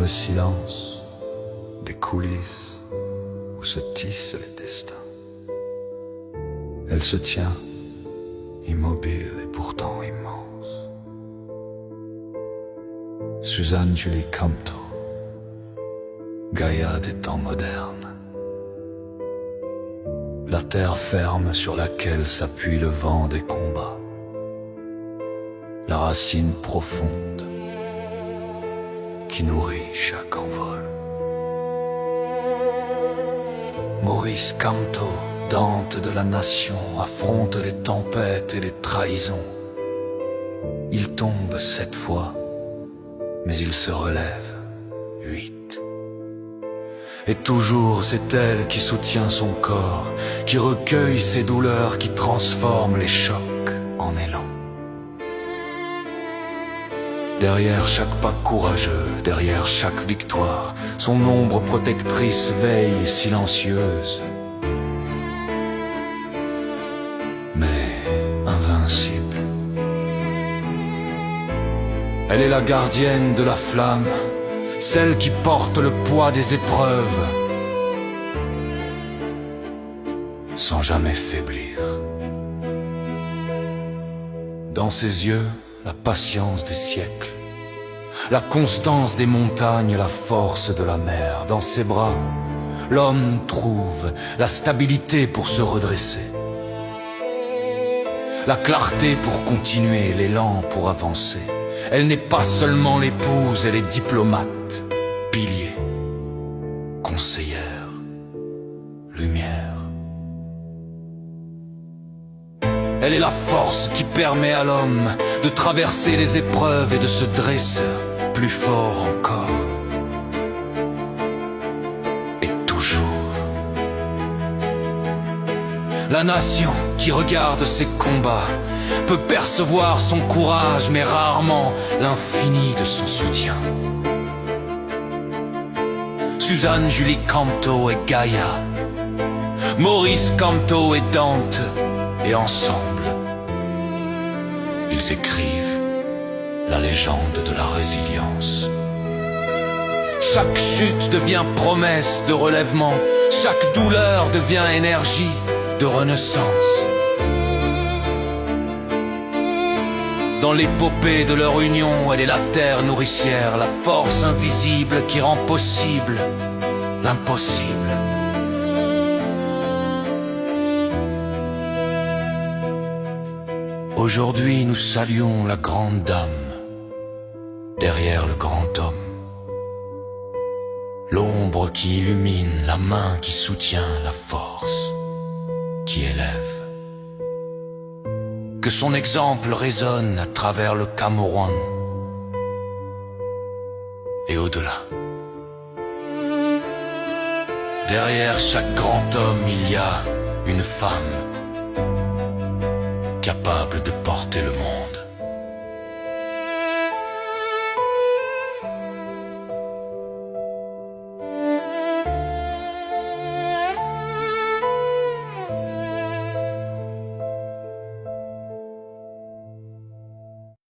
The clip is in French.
silence des coulisses où se tissent les destins. Elle se tient, immobile et pourtant immense. Suzanne Julie Camto, Gaïa des temps modernes. La terre ferme sur laquelle s'appuie le vent des combats. La racine profonde qui nourrit chaque envol. Maurice Camto, Dante de la nation, affronte les tempêtes et les trahisons. Il tombe 7 fois, mais il se relève 8. Et toujours c'est elle qui soutient son corps, qui recueille ses douleurs, qui transforme les chocs en élan. Derrière chaque pas courageux, derrière chaque victoire, son ombre protectrice veille silencieuse, mais invincible. Elle est la gardienne de la flamme, celle qui porte le poids des épreuves, sans jamais faiblir. Dans ses yeux, la patience des siècles, la constance des montagnes, la force de la mer. Dans ses bras, l'homme trouve la stabilité pour se redresser, la clarté pour continuer, l'élan pour avancer. Elle n'est pas seulement l'épouse, elle est diplomate, pilier, conseillère, lumière. Elle est la force qui permet à l'homme de traverser les épreuves et de se dresser plus fort encore. Et toujours. La nation qui regarde ses combats peut percevoir son courage, mais rarement l'infini de son soutien. Suzanne Julie Camto et Gaïa, Maurice Camto et Dante, et ensemble, ils écrivent la légende de la résilience. Chaque chute devient promesse de relèvement, chaque douleur devient énergie de renaissance. Dans l'épopée de leur union, elle est la terre nourricière, la force invisible qui rend possible l'impossible. Aujourd'hui, nous saluons la grande dame derrière le grand homme, l'ombre qui illumine, la main qui soutient, la force qui élève. Que son exemple résonne à travers le Cameroun et au-delà. Derrière chaque grand homme, il y a une femme capable de porter le monde.